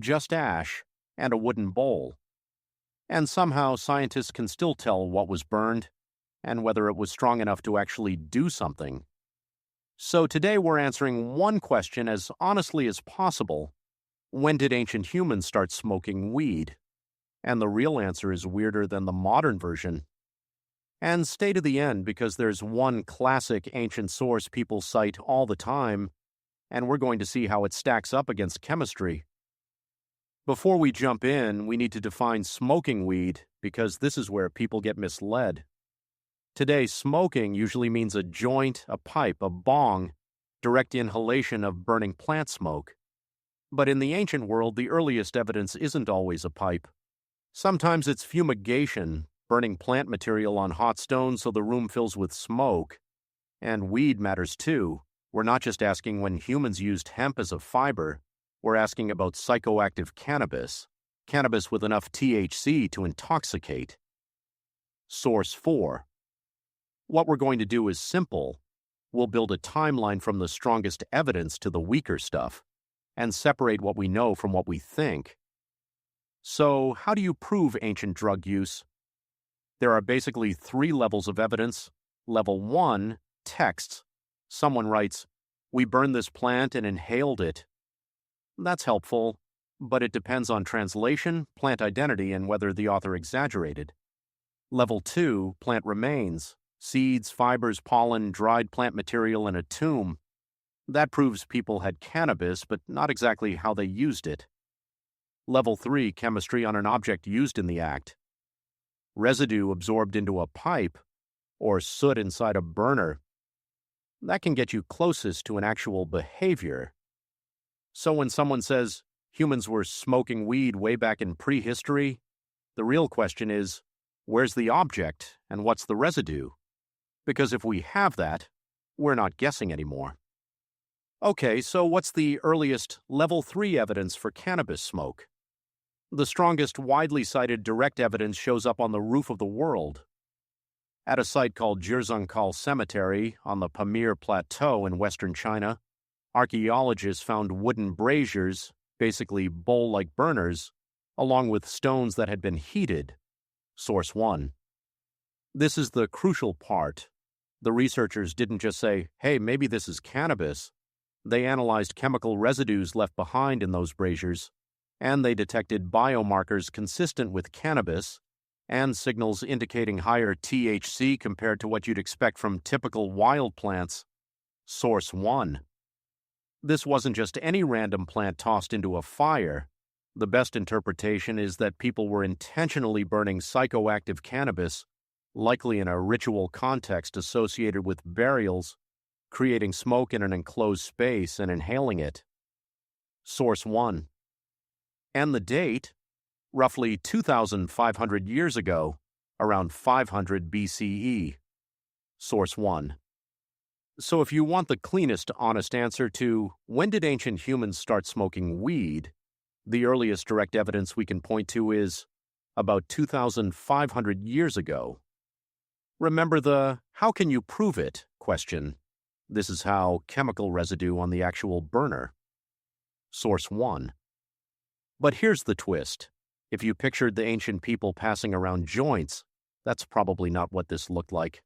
just ash and a wooden bowl. And somehow scientists can still tell what was burned and whether it was strong enough to actually do something. So today we're answering one question as honestly as possible. When did ancient humans start smoking weed? And the real answer is weirder than the modern version. And stay to the end because there's one classic ancient source people cite all the time, and we're going to see how it stacks up against chemistry. Before we jump in, we need to define smoking weed because this is where people get misled. Today, smoking usually means a joint, a pipe, a bong, direct inhalation of burning plant smoke. But in the ancient world, the earliest evidence isn't always a pipe. Sometimes it's fumigation, burning plant material on hot stones so the room fills with smoke. And weed matters too. We're not just asking when humans used hemp as a fiber, we're asking about psychoactive cannabis, cannabis with enough THC to intoxicate. Source 4. What we're going to do is simple. We'll build a timeline from the strongest evidence to the weaker stuff, and separate what we know from what we think. So, how do you prove ancient drug use? There are basically 3 levels of evidence. Level 1, texts. Someone writes, "We burned this plant and inhaled it." That's helpful, but it depends on translation, plant identity, and whether the author exaggerated. Level 2, plant remains. Seeds, fibers, pollen, dried plant material in a tomb. That proves people had cannabis, but not exactly how they used it. Level 3, chemistry on an object used in the act. Residue absorbed into a pipe, or soot inside a burner. That can get you closest to an actual behavior. So when someone says humans were smoking weed way back in prehistory, the real question is, where's the object and what's the residue? Because if we have that, we're not guessing anymore. Okay, so what's the earliest level 3 evidence for cannabis smoke? The strongest widely cited direct evidence shows up on the roof of the world. At a site called Jirzankal Cemetery on the Pamir Plateau in western China, archaeologists found wooden braziers, basically bowl-like burners, along with stones that had been heated. Source 1. This is the crucial part. The researchers didn't just say, hey, maybe this is cannabis. They analyzed chemical residues left behind in those braziers, and they detected biomarkers consistent with cannabis and signals indicating higher THC compared to what you'd expect from typical wild plants. Source 1. This wasn't just any random plant tossed into a fire. The best interpretation is that people were intentionally burning psychoactive cannabis, likely in a ritual context associated with burials, creating smoke in an enclosed space and inhaling it. Source 1. And the date, roughly 2,500 years ago, around 500 BCE. Source 1. So if you want the cleanest, honest answer to when did ancient humans start smoking weed, the earliest direct evidence we can point to is about 2,500 years ago. Remember the how can you prove it question. This is how chemical residue on the actual burner. Source 1. But here's the twist. If you pictured the ancient people passing around joints, that's probably not what this looked like.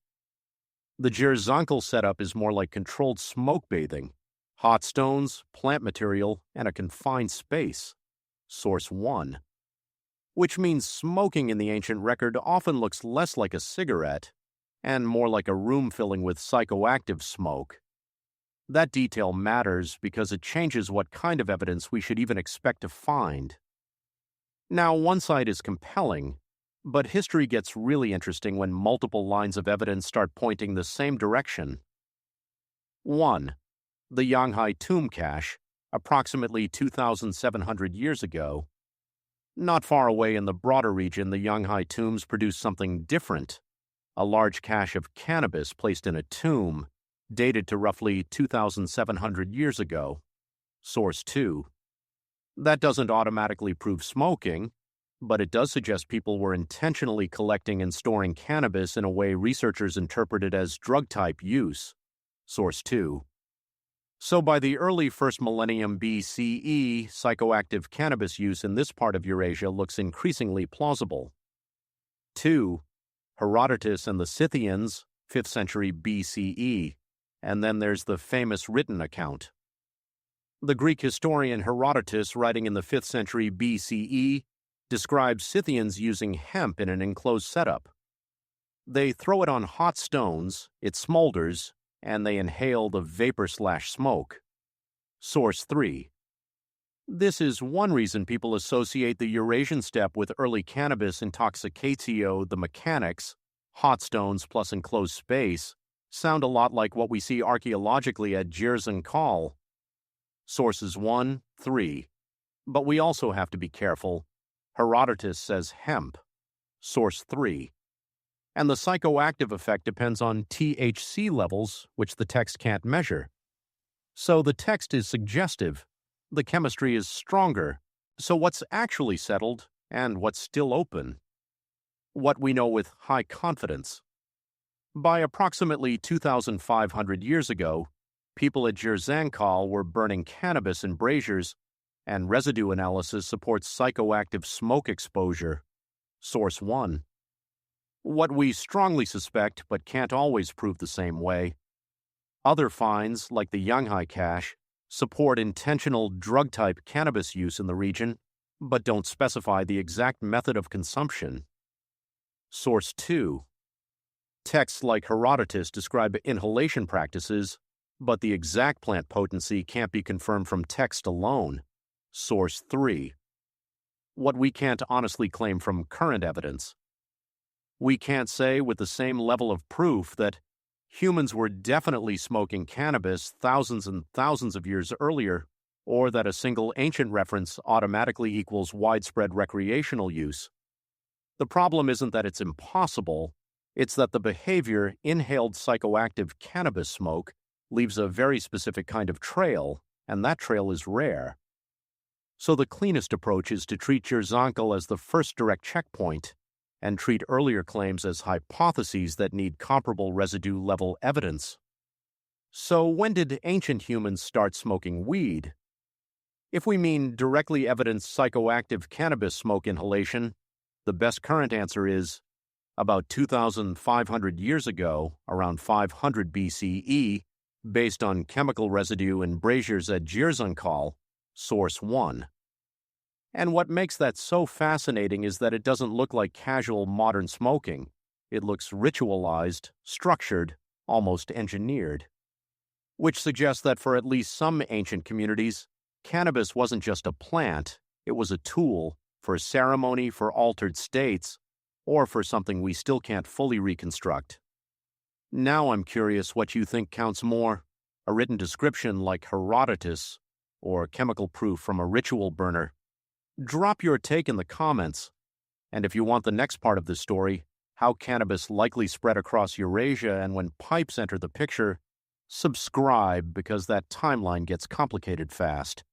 The Jirzankal setup is more like controlled smoke bathing, hot stones, plant material, and a confined space. Source 1. Which means smoking in the ancient record often looks less like a cigarette and more like a room filling with psychoactive smoke. That detail matters because it changes what kind of evidence we should even expect to find. Now, one side is compelling, but history gets really interesting when multiple lines of evidence start pointing the same direction. 1. The Yanghai tomb cache, approximately 2,700 years ago. Not far away in the broader region, the Yanghai tombs produced something different. A large cache of cannabis placed in a tomb, dated to roughly 2,700 years ago. Source 2. That doesn't automatically prove smoking, but it does suggest people were intentionally collecting and storing cannabis in a way researchers interpreted as drug-type use. Source 2. So by the early first millennium BCE, psychoactive cannabis use in this part of Eurasia looks increasingly plausible. 2. Herodotus and the Scythians, 5th century BCE, and then there's the famous written account. The Greek historian Herodotus, writing in the 5th century BCE, describes Scythians using hemp in an enclosed setup. They throw it on hot stones, it smolders, and they inhale the vapor/smoke. Source 3. This is one reason people associate the Eurasian steppe with early cannabis intoxicatio. The mechanics, hot stones plus enclosed space, sound a lot like what we see archaeologically at Jirzankal. Sources 1, 3. But we also have to be careful. Herodotus says hemp. Source 3. And the psychoactive effect depends on THC levels, which the text can't measure. So the text is suggestive. The chemistry is stronger. So what's actually settled and what's still open? What we know with high confidence. By approximately 2,500 years ago, people at Jirzankal were burning cannabis in braziers, and residue analysis supports psychoactive smoke exposure. Source 1. What we strongly suspect, but can't always prove the same way. Other finds, like the Yanghai cache, support intentional drug-type cannabis use in the region, but don't specify the exact method of consumption. Source 2. Texts like Herodotus describe inhalation practices, but the exact plant potency can't be confirmed from text alone. Source 3. What we can't honestly claim from current evidence. We can't say with the same level of proof that humans were definitely smoking cannabis thousands and thousands of years earlier, or that a single ancient reference automatically equals widespread recreational use. The problem isn't that it's impossible, it's that the behavior inhaled psychoactive cannabis smoke leaves a very specific kind of trail, and that trail is rare. So the cleanest approach is to treat Jirzankal as the first direct checkpoint, and treat earlier claims as hypotheses that need comparable residue-level evidence. So when did ancient humans start smoking weed? If we mean directly evidenced psychoactive cannabis smoke inhalation, the best current answer is about 2,500 years ago, around 500 BCE, based on chemical residue in braziers at Jirzankal, Source 1. And what makes that so fascinating is that it doesn't look like casual modern smoking. It looks ritualized, structured, almost engineered. Which suggests that for at least some ancient communities, cannabis wasn't just a plant, it was a tool for ceremony, for altered states, or for something we still can't fully reconstruct. Now I'm curious what you think counts more, a written description like Herodotus, or chemical proof from a ritual burner. Drop your take in the comments, and if you want the next part of this story, how cannabis likely spread across Eurasia and when pipes enter the picture, subscribe because that timeline gets complicated fast.